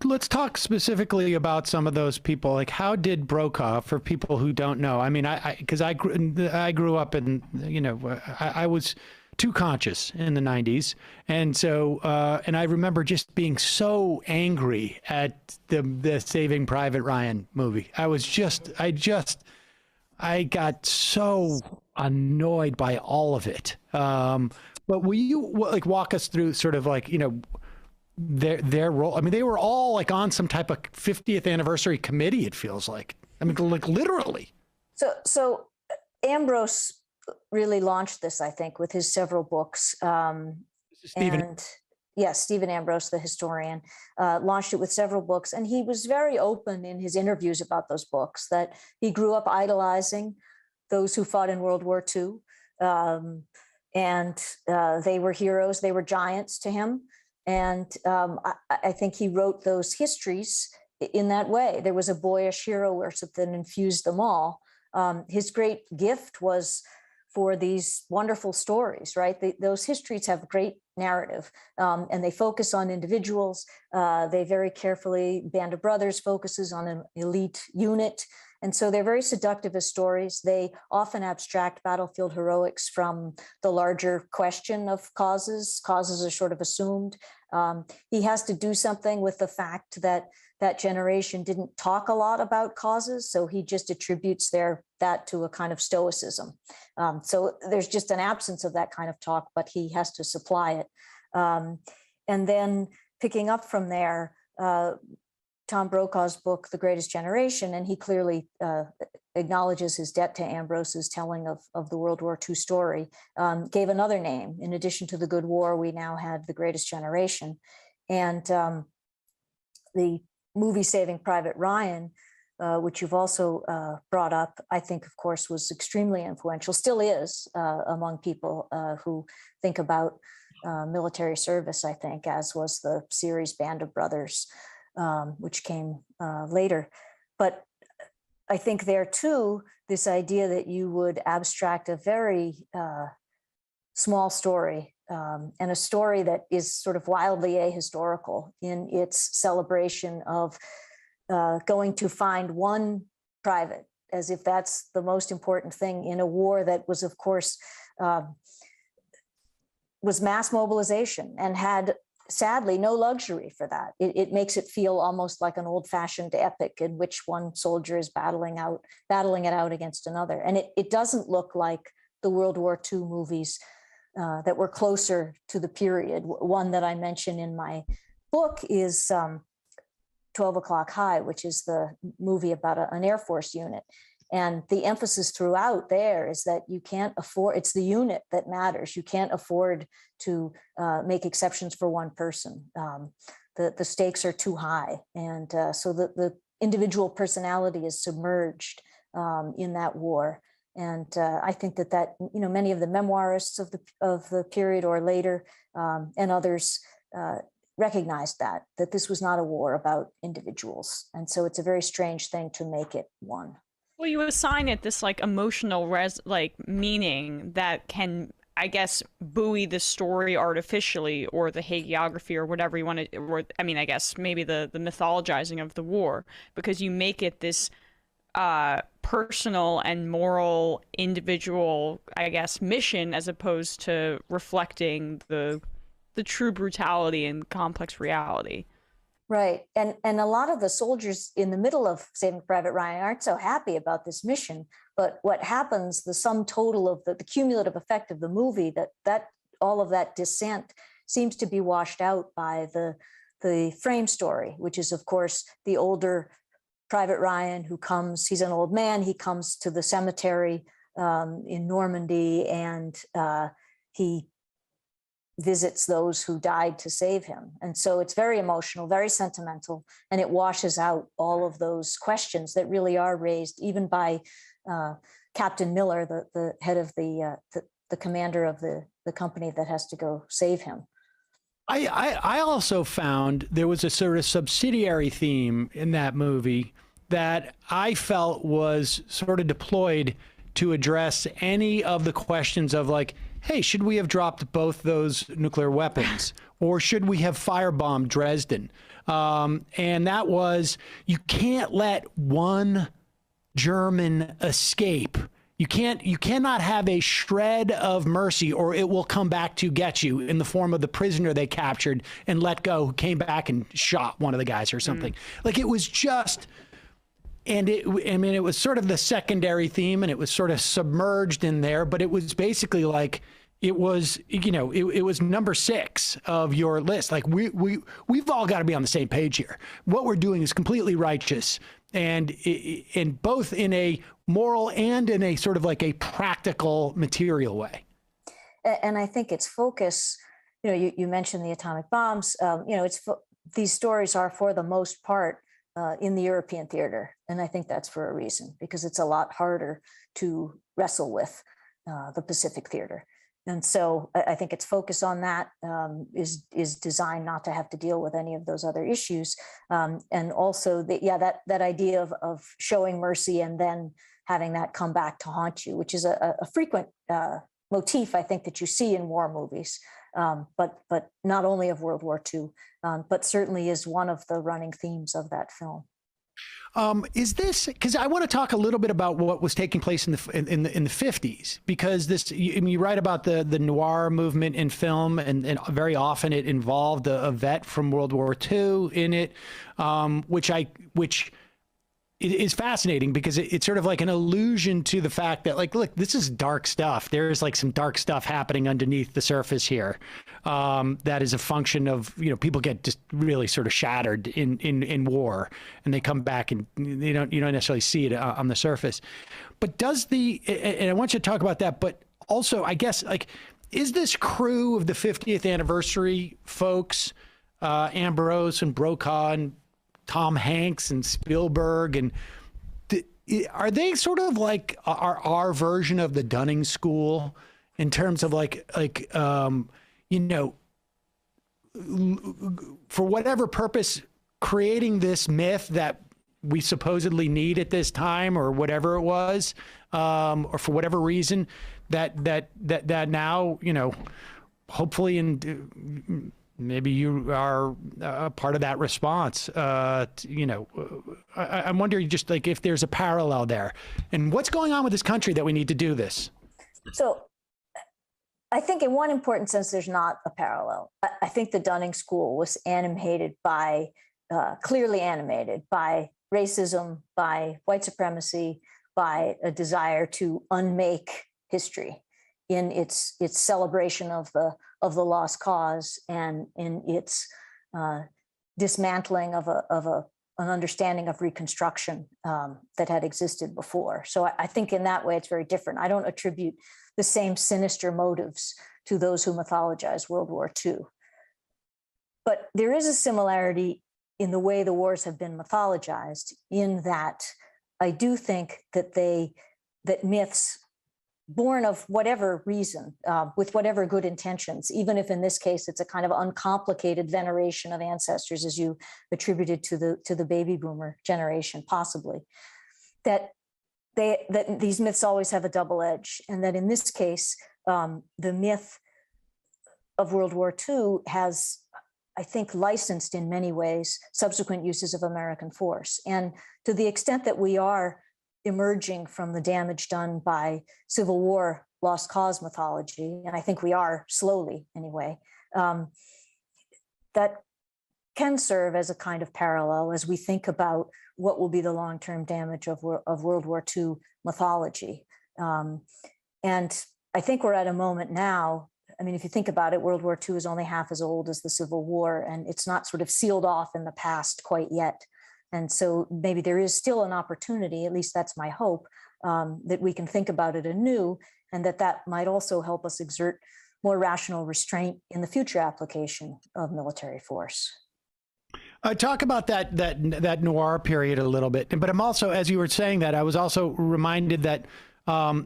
let's talk specifically about some of those people. Like, how did Brokaw, for people who don't know? I mean, because I grew up in, I was too conscious in the 90s. And so, and I remember just being so angry at the Saving Private Ryan movie. I got so annoyed by all of it. But will you like walk us through sort of like, their role? I mean, they were all like on some type of 50th anniversary committee, it feels like. I mean, like literally. So Ambrose really launched this, I think, with his several books. Stephen. Yes, Stephen Ambrose, the historian, launched it with several books. And he was very open in his interviews about those books, that he grew up idolizing those who fought in World War II. They were heroes, they were giants to him. And I think he wrote those histories in that way. There was a boyish hero worship that infused them all. His great gift was for these wonderful stories, right? Those histories have great narrative, and they focus on individuals. They very carefully, Band of Brothers focuses on an elite unit. And so they're very seductive as stories. They often abstract battlefield heroics from the larger question of causes. Causes are sort of assumed. He has to do something with the fact that that generation didn't talk a lot about causes, so he just attributes that to a kind of stoicism. So there's just an absence of that kind of talk, but he has to supply it. And then picking up from there, Tom Brokaw's book, The Greatest Generation, and he clearly acknowledges his debt to Ambrose's telling of the World War II story, gave another name. In addition to The Good War, we now had The Greatest Generation. And the movie Saving Private Ryan, which you've also brought up, I think, of course, was extremely influential, still is, among people who think about military service, I think, as was the series Band of Brothers, which came later. But I think there too, this idea that you would abstract a very small story, and a story that is sort of wildly ahistorical in its celebration of going to find one private, as if that's the most important thing in a war that was, of course, was mass mobilization and had, sadly, no luxury for that. It makes it feel almost like an old-fashioned epic in which one soldier is battling it out against another. And it doesn't look like the World War II movies that were closer to the period. One that I mention in my book is 12 O'Clock High, which is the movie about an Air Force unit. And the emphasis throughout there is that you can't afford, it's the unit that matters. You can't afford to make exceptions for one person. The stakes are too high. And so the individual personality is submerged in that war. And I think that many of the memoirists of the period or later and others recognized that this was not a war about individuals. And so it's a very strange thing to make it one. Well, you assign it this like emotional meaning that can, I guess, buoy the story artificially, or the hagiography, or whatever you want to, or I mean, I guess maybe the mythologizing of the war, because you make it this personal and moral individual, I guess, mission, as opposed to reflecting the true brutality and complex reality. Right. And a lot of the soldiers in the middle of Saving Private Ryan aren't so happy about this mission. But what happens, the sum total of the cumulative effect of the movie, that all of that dissent seems to be washed out by the frame story, which is, of course, the older Private Ryan who comes, he's an old man, he comes to the cemetery in Normandy, and he visits those who died to save him. And so it's very emotional, very sentimental, and it washes out all of those questions that really are raised even by Captain Miller, the head of the commander of the company that has to go save him. I also found there was a sort of subsidiary theme in that movie that I felt was sort of deployed to address any of the questions of like, hey, should we have dropped both those nuclear weapons, or should we have firebombed Dresden? And that was, you can't let one German escape. You cannot have a shred of mercy, or it will come back to get you in the form of the prisoner they captured and let go, who came back and shot one of the guys or something. Like, it was just, and it was sort of the secondary theme, and it was sort of submerged in there, but it was basically like, it was, it was number 6 of your list. Like, we've all got to be on the same page here. What we're doing is completely righteous, and both in a moral and in a sort of like a practical, material way. And I think its focus, you mentioned the atomic bombs. These stories are, for the most part, in the European theater, and I think that's for a reason, because it's a lot harder to wrestle with the Pacific theater. And so I think its focus on that is designed not to have to deal with any of those other issues. And also, that idea of showing mercy and then having that come back to haunt you, which is a frequent motif, I think, that you see in war movies, but not only of World War II, but certainly is one of the running themes of that film. Is this, because I want to talk a little bit about what was taking place in the 50s, because this, you write about the noir movement in film, and very often it involved a vet from World War II in it, which is fascinating, because it's sort of like an allusion to the fact that, like, look, this is dark stuff. There's like some dark stuff happening underneath the surface here. That is a function of, people get just really sort of shattered in war, and they come back and you don't necessarily see it on the surface. But and I want you to talk about that, but also, I guess, like, is this crew of the 50th anniversary folks, Ambrose and Brokaw and Tom Hanks and Spielberg, and are they sort of like our version of the Dunning School in terms of for whatever purpose, creating this myth that we supposedly need at this time, or whatever it was, or for whatever reason that now, hopefully maybe you are a part of that response. I'm wondering just like if there's a parallel there, and what's going on with this country that we need to do this. So I think in one important sense, there's not a parallel. I think the Dunning School was clearly animated by racism, by white supremacy, by a desire to unmake history in its celebration of the lost cause, and in its dismantling of an understanding of Reconstruction that had existed before. So I think in that way it's very different. I don't attribute the same sinister motives to those who mythologize World War II. But there is a similarity in the way the wars have been mythologized, in that I do think that myths born of whatever reason, with whatever good intentions, even if in this case it's a kind of uncomplicated veneration of ancestors, as you attributed to the baby boomer generation, possibly, that these myths always have a double edge, and that in this case, the myth of World War II has, I think, licensed in many ways subsequent uses of American force. And to the extent that we are emerging from the damage done by Civil War lost cause mythology, and I think we are slowly anyway, that can serve as a kind of parallel as we think about what will be the long-term damage of World War II mythology. And I think we're at a moment now, I mean, if you think about it, World War II is only half as old as the Civil War, and it's not sort of sealed off in the past quite yet. And so maybe there is still an opportunity, at least that's my hope, that we can think about it anew, and that might also help us exert more rational restraint in the future application of military force. Talk about that noir period a little bit. But I'm also, as you were saying that, I was also reminded that, I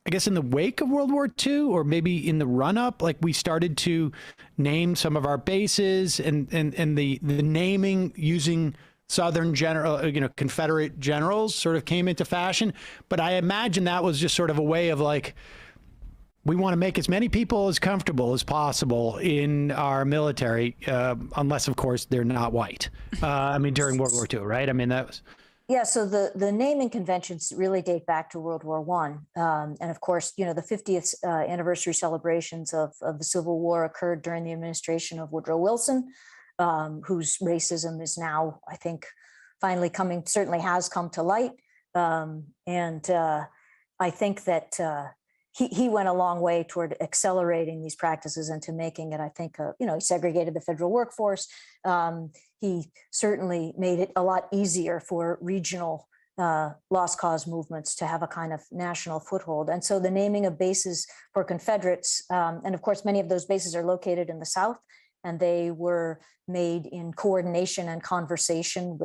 guess in the wake of World War II, or maybe in the run-up, like we started to name some of our bases, and the naming using Southern Confederate generals sort of came into fashion. But I imagine that was just sort of a way of like, we want to make as many people as comfortable as possible in our military, unless, of course, they're not white. I mean, during World War II, right? I mean, that was... Yeah, so the naming conventions really date back to World War One, and of course, you know, the 50th anniversary celebrations of the Civil War occurred during the administration of Woodrow Wilson, whose racism is now, I think, finally certainly has come to light, and I think that he went a long way toward accelerating these practices and to making it, I think, you know, he segregated the federal workforce. He certainly made it a lot easier for regional lost cause movements to have a kind of national foothold. And so the naming of bases for Confederates, and of course, many of those bases are located in the South, and they were made in coordination and conversation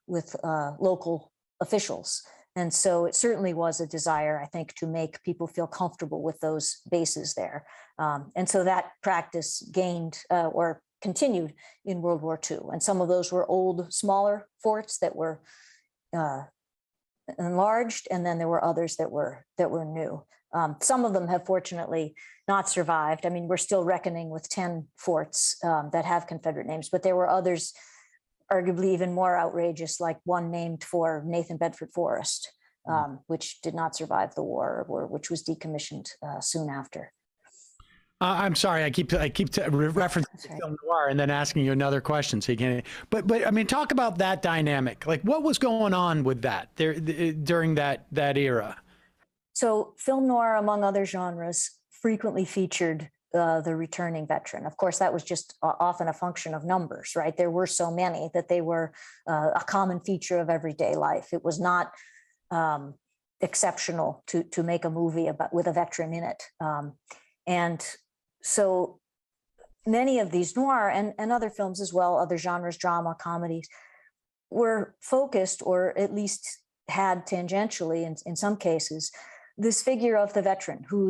with local officials. And so it certainly was a desire, I think, to make people feel comfortable with those bases there. And so that practice gained or continued in World War II. And some of those were old, smaller forts that were enlarged, and then there were others that were new. Some of them have fortunately not survived. I mean, we're still reckoning with 10 forts that have Confederate names, but there were others arguably even more outrageous, like one named for Nathan Bedford Forrest, which did not survive the war, or which was decommissioned soon after. I'm sorry, I keep referencing film noir and then asking you another question. So you can, but I mean, talk about that dynamic. Like, what was going on with that there during that era? So film noir, among other genres, frequently featured the returning veteran. Of course, that was just often a function of numbers, right? There were so many that they were a common feature of everyday life. It was not exceptional to make a movie with a veteran in it. And so many of these noir and other films as well, other genres, drama, comedies, were focused, or at least had tangentially in some cases, this figure of the veteran who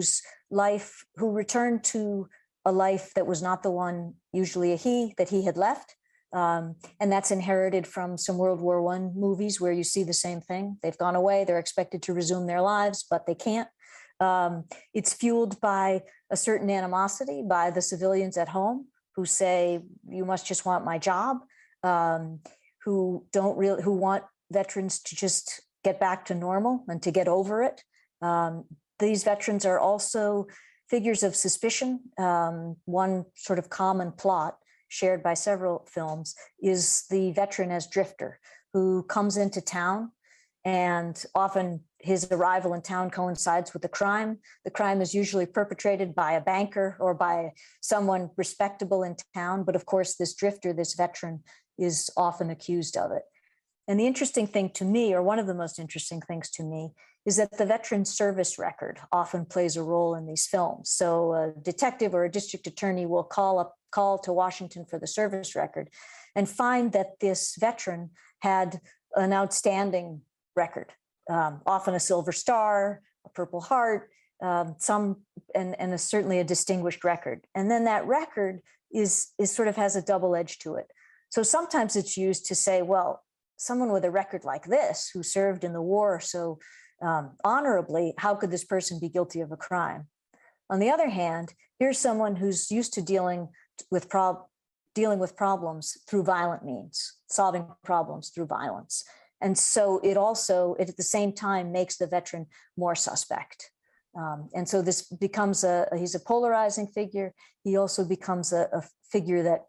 returned to a life that was not the one, usually that he had left. And that's inherited from some World War I movies where you see the same thing. They've gone away, they're expected to resume their lives, but they can't. It's fueled by a certain animosity by the civilians at home who say, you must just want my job, who want veterans to just get back to normal and to get over it. These veterans are also figures of suspicion. One sort of common plot shared by several films is the veteran as drifter who comes into town, and often his arrival in town coincides with the crime. The crime is usually perpetrated by a banker or by someone respectable in town. But of course, this drifter, this veteran, is often accused of it. And the interesting thing to me, or one of the most interesting things to me, is that the veteran service record often plays a role in these films. So a detective or a district attorney will call to Washington for the service record and find that this veteran had an outstanding record, often a Silver Star, a Purple Heart, and certainly a distinguished record. And then that record is sort of has a double edge to it. So sometimes it's used to say, well, someone with a record like this who served in the war so honorably, how could this person be guilty of a crime? On the other hand, here's someone who's used to dealing with problems through violent means, solving problems through violence. And so it at the same time makes the veteran more suspect. And so this becomes he's a polarizing figure. He also becomes a figure that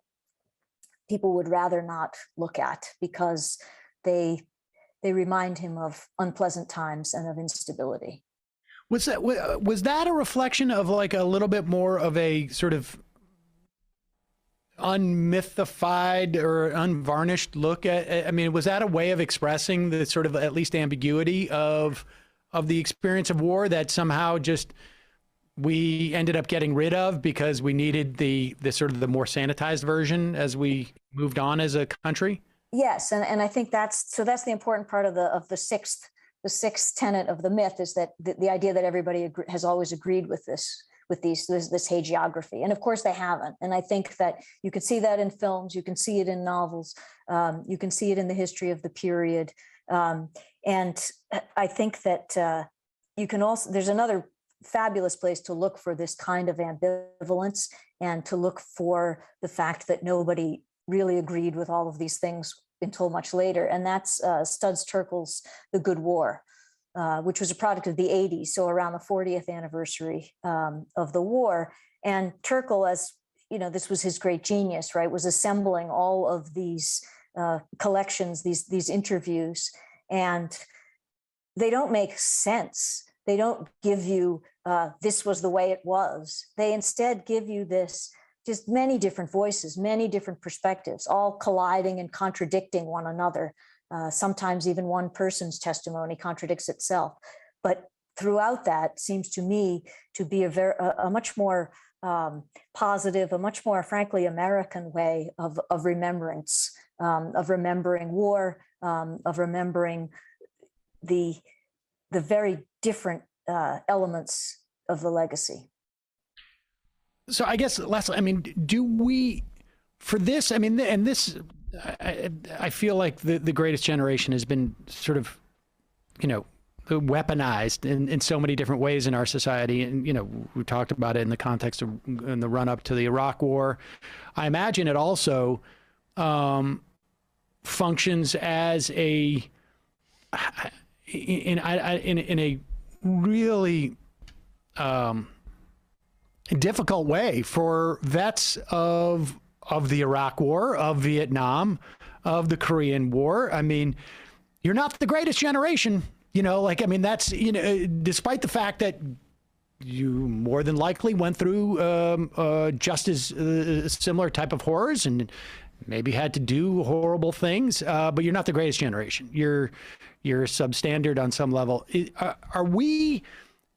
people would rather not look at because they remind him of unpleasant times and of instability. Was that a reflection of like a little bit more of a sort of unmythified or unvarnished look at, I mean, was that a way of expressing the sort of at least ambiguity of the experience of war that somehow just we ended up getting rid of because we needed the sort of the more sanitized version as we moved on as a country? Yes, and I think that's the important part of the sixth tenet of the myth is that the idea that everybody has always agreed with this hagiography, and of course they haven't. And I think that you can see that in films, you can see it in novels, you can see it in the history of the period, and I think that you can also. There's another fabulous place to look for this kind of ambivalence and to look for the fact that nobody really agreed with all of these things until much later. And that's Studs Terkel's The Good War, which was a product of the 80s, so around the 40th anniversary of the war. And Terkel, as you know, this was his great genius, right, was assembling all of these collections, these interviews, and they don't make sense. They don't give you, this was the way it was. They instead give you this, just many different voices, many different perspectives, all colliding and contradicting one another. Sometimes even one person's testimony contradicts itself. But throughout that seems to me to be a much more positive, a much more, frankly, American way of remembrance, of remembering war, of remembering the very different elements of the legacy. So I guess, Leslie, I mean, do we, for this, I mean, and this, I feel like the Greatest Generation has been sort of, you know, weaponized in so many different ways in our society. And, you know, we talked about it in the context of in the run up to the Iraq War. I imagine it also functions as in a really difficult way for vets of the Iraq War, of Vietnam, of the Korean War. I mean, you're not the greatest generation, you know, like, I mean, that's, you know, despite the fact that you more than likely went through just as similar type of horrors and maybe had to do horrible things, but you're not the greatest generation. You're substandard on some level.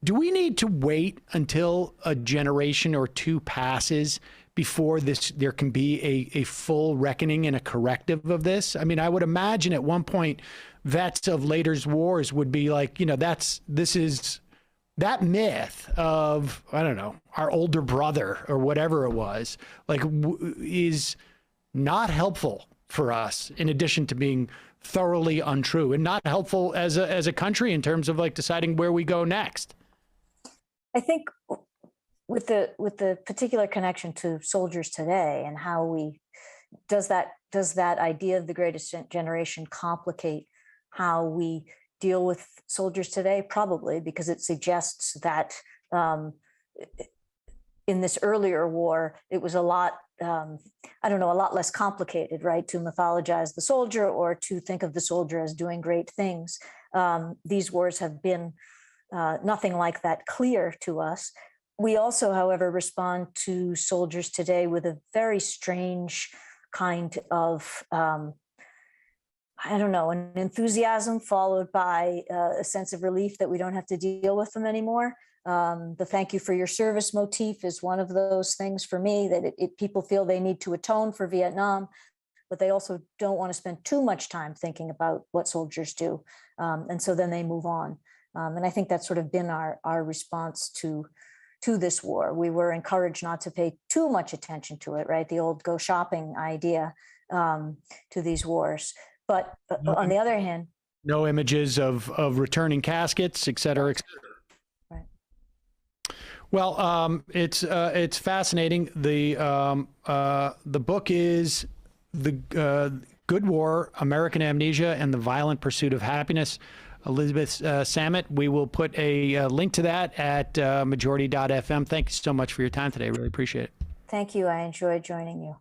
Do we need to wait until a generation or two passes before there can be a full reckoning and a corrective of this? I mean, I would imagine at one point vets of later wars would be like, you know, this is that myth of, I don't know, our older brother or whatever it was, like, is not helpful for us, in addition to being thoroughly untrue, and not helpful as a country in terms of like deciding where we go next. I think with the particular connection to soldiers today and how does that idea of the Greatest Generation complicate how we deal with soldiers today? Probably, because it suggests that in this earlier war, it was a lot, a lot less complicated, right, to mythologize the soldier or to think of the soldier as doing great things. These wars have been nothing like that clear to us. We also, however, respond to soldiers today with a very strange kind of, an enthusiasm followed by a sense of relief that we don't have to deal with them anymore. The thank you for your service motif is one of those things for me, that people feel they need to atone for Vietnam, but they also don't want to spend too much time thinking about what soldiers do. And so then they move on. And I think that's sort of been our response to this war. We were encouraged not to pay too much attention to it, right? The old go shopping idea to these wars. But on the other hand, no images of returning caskets, et cetera, et cetera. Right. Well, it's fascinating. The book is The Good War, American Amnesia and the Violent Pursuit of Happiness. Elizabeth Samet. We will put a link to that at majority.fm. Thank you so much for your time today. Really appreciate it. Thank you. I enjoyed joining you.